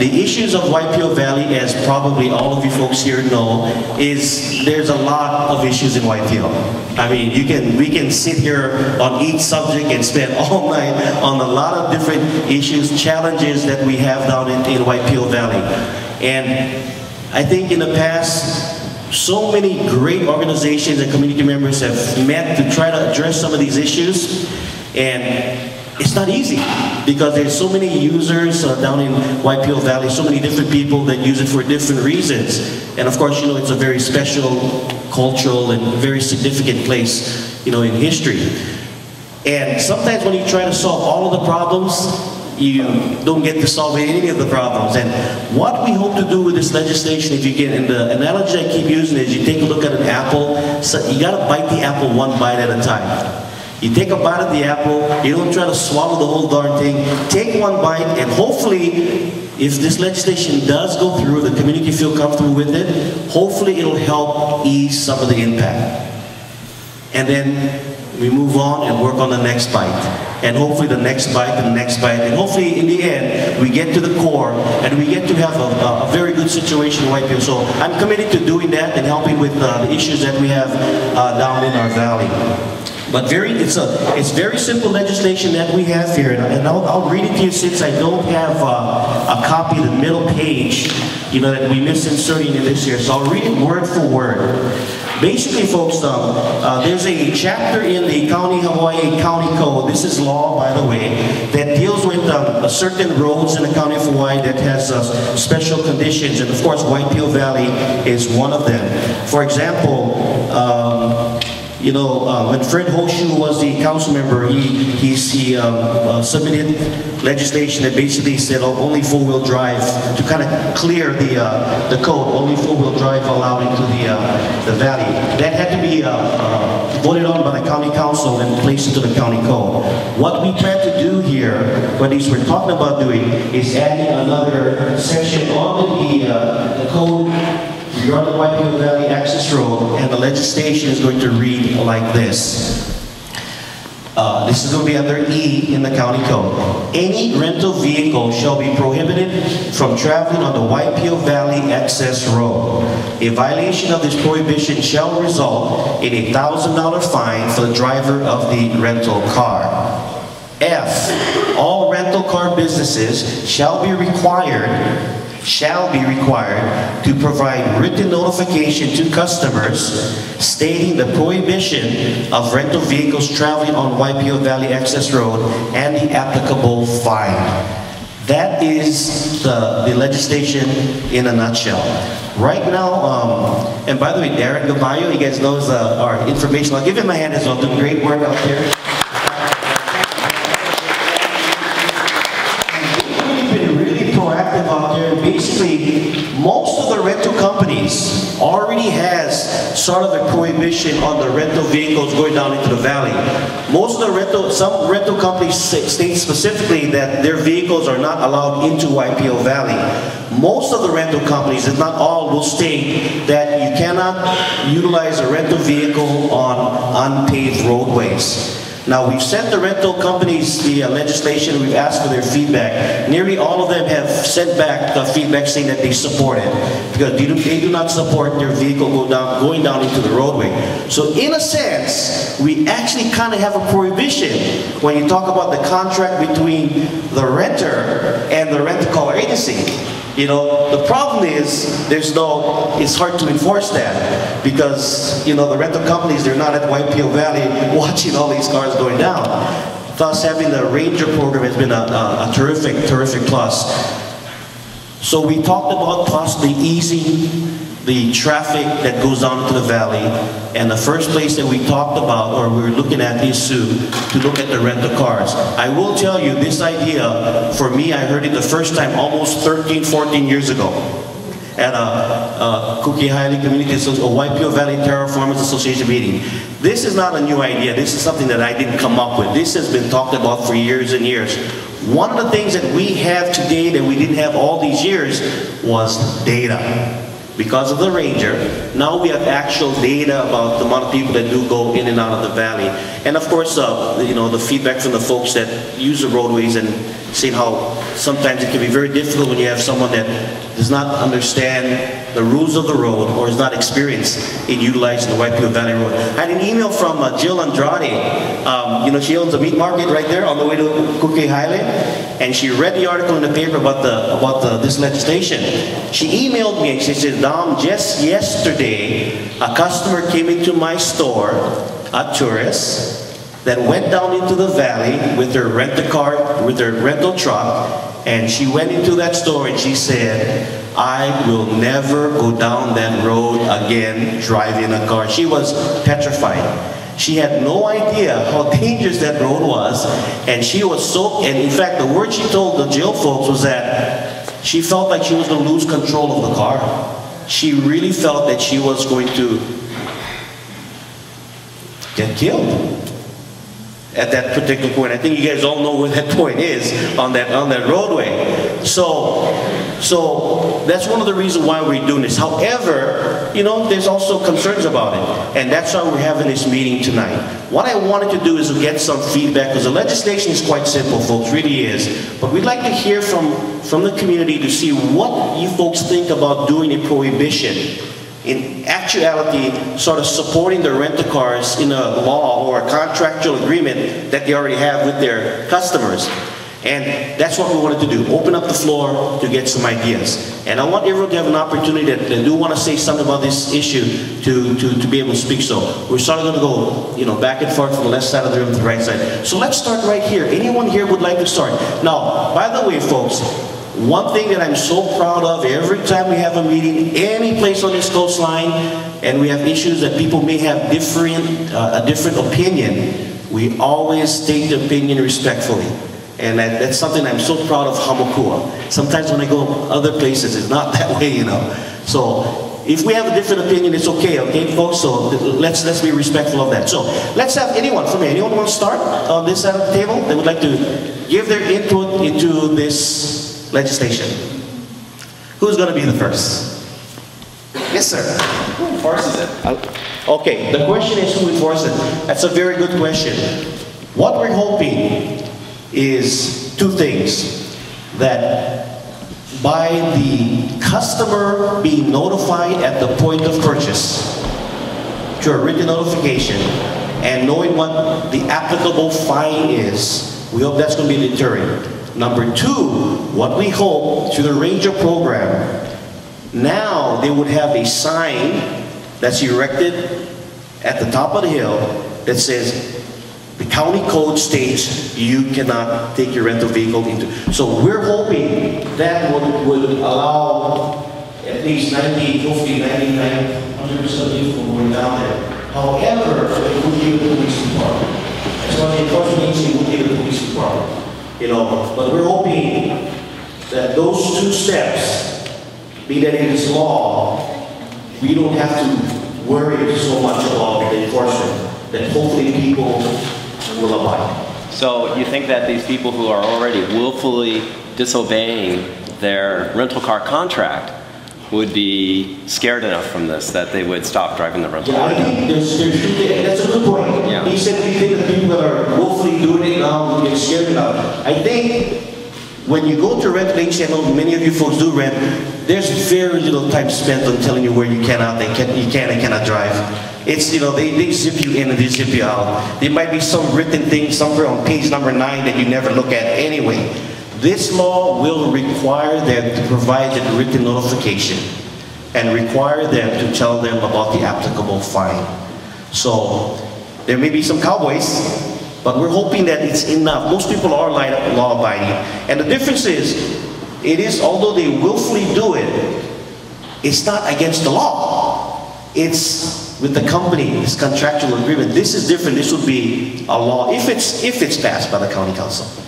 the issues of Waipio Valley, as probably all of you folks here know, is there's a lot of issues in Waipio. I mean, we can sit here on each subject and spend all night on a lot of different issues, challenges that we have down in Waipio Valley. And I think in the past, so many great organizations and community members have met to try to address some of these issues, and it's not easy because there's so many users down in Waipio Valley, so many different people that use it for different reasons. And of course, you know, it's a very special, cultural, and very significant place, you know, in history. And sometimes when you try to solve all of the problems, you don't get to solve any of the problems. And what we hope to do with this legislation, if you can, and the analogy I keep using is you take a look at an apple, so you gotta bite the apple one bite at a time. You take a bite of the apple, you don't try to swallow the whole darn thing, take one bite, and hopefully, if this legislation does go through, the community feel comfortable with it, hopefully it'll help ease some of the impact. And then we move on and work on the next bite. And hopefully the next bite and the next bite. And hopefully in the end, we get to the core and we get to have a very good situation in Waipio. So I'm committed to doing that and helping with the issues that we have down in our valley. But it's very simple legislation that we have here. And I'll read it to you since I don't have a copy of the middle page, you know, that we misinserting in this here. So I'll read it word for word. Basically, folks, there's a chapter in the Hawaii County Code, this is law, by the way, that deals with certain roads in the County of Hawaii that has special conditions, and of course, Waipio Valley is one of them. For example, you know, when Fred Hoshu was the council member, he submitted legislation that basically said only four-wheel drive, to kind of clear the code, only four-wheel drive allowed into the valley. That had to be voted on by the county council and placed into the county code. What we plan to do here, what we're talking about doing, is adding another section on the code regarding the Waipio Valley Access Road, and the legislation is going to read like this. This is going to be under E in the county code. Any rental vehicle shall be prohibited from traveling on the Waipio Valley Access Road. A violation of this prohibition shall result in a $1,000 fine for the driver of the rental car. F, all rental car businesses shall be required to provide written notification to customers stating the prohibition of rental vehicles traveling on Waipio Valley Access Road and the applicable fine. That is the legislation in a nutshell. Right now, and by the way, Darren Gabayo, you guys know our information. I'll give him a hand as well, doing great work out there. Out there. Basically, most of the rental companies already has sort of a prohibition on the rental vehicles going down into the valley. Most of the some rental companies state specifically that their vehicles are not allowed into Waipio Valley. Most of the rental companies, if not all, will state that you cannot utilize a rental vehicle on unpaved roadways. Now, we've sent the rental companies the legislation, we've asked for their feedback. Nearly all of them have sent back the feedback saying that they support it, because they do not support their vehicle going down into the roadway. So in a sense, we actually kind of have a prohibition when you talk about the contract between the renter and the rent-a-car agency. You know, the problem is it's hard to enforce that because, you know, the rental companies, they're not at Waipio Valley watching all these cars going down. Thus, having the Ranger program has been a terrific plus. So we talked about possibly easing the traffic that goes down into the valley, and the first place that we talked about, or we were looking at, is to look at the rental cars. I will tell you, this idea, for me, I heard it the first time almost 13, 14 years ago at a Kukihaili Community Association, a Waipio Valley Terraformers Association meeting. This is not a new idea. This is something that I didn't come up with. This has been talked about for years and years. One of the things that we have today that we didn't have all these years was data. because of the ranger. Now we have actual data about the amount of people that do go in and out of the valley. And of course, you know, the feedback from the folks that use the roadways and seeing how sometimes it can be very difficult when you have someone that does not understand the rules of the road or is not experienced in utilizing the Waipio Valley Road. I had an email from Jill Andrade. You know, she owns a meat market right there on the way to Kuke Highland, and she read the article in the paper about this legislation. She emailed me and she said, Dom, just yesterday, a customer came into my store, a tourist, that went down into the valley with her rent-a-car, with her rental truck, and she went into that store and she said, I will never go down that road again driving a car. She was petrified. She had no idea how dangerous that road was, and she was so, and in fact the word she told the jail folks was that she felt like she was going to lose control of the car. She really felt that she was going to get killed at that particular point. I think you guys all know where that point is on that roadway. So that's one of the reasons why we're doing this. However, you know, there's also concerns about it, and that's why we're having this meeting tonight. What I wanted to do is to get some feedback, because the legislation is quite simple, folks, really is. But we'd like to hear from the community to see what you folks think about doing a prohibition. In actuality, sort of supporting the rent-a-cars in a law or a contractual agreement that they already have with their customers. And that's what we wanted to do, open up the floor to get some ideas. And I want everyone to have an opportunity that do want to say something about this issue to be able to speak. So we're sort of going to go, you know, back and forth from the left side of the room to the right side. So let's start right here. Anyone here would like to start? Now, by the way, folks, one thing that I'm so proud of, every time we have a meeting, any place on this coastline, and we have issues that people may have a different opinion, we always state the opinion respectfully. And that's something I'm so proud of Honokaa. Sometimes when I go other places, it's not that way, you know. So if we have a different opinion, it's okay, folks? So let's be respectful of that. So let's have anyone from here. Anyone want to start on this side of the table? They would like to give their input into this legislation. Who's going to be the first? Yes, sir. Who enforces it? Okay, the question is who enforces it. That's a very good question. What we're hoping is two things. That by the customer being notified at the point of purchase through a written notification and knowing what the applicable fine is, we hope that's going to be a deterrent. Number two, what we hope through the Ranger program, now they would have a sign that's erected at the top of the hill that says, the county code states you cannot take your rental vehicle into. So we're hoping that would allow at least 90, hopefully 99, 100% people going down there. However, it would give the police department. That's why the enforcement agency would give the police department. You know, but we're hoping that those two steps, be that in this law, we don't have to worry so much about the enforcement, that hopefully people will abide. So you think that these people who are already willfully disobeying their rental car contract would be scared enough from this that they would stop driving the rental car? Yeah, I think that's a good point. Yeah. He said we think the people that are willfully doing it now will get scared enough. I think when you go to rent agency, I know many of you folks do rent, there's very little time spent on telling you where you can and cannot drive. It's, you know, they zip you in and they zip you out. There might be some written thing somewhere on page number 9 that you never look at anyway. This law will require them to provide a written notification and require them to tell them about the applicable fine. So there may be some cowboys, but we're hoping that it's enough. Most people are law-abiding. And the difference is, it is, although they willfully do it, it's not against the law. It's with the company, this contractual agreement. This is different. This would be a law if it's passed by the county council.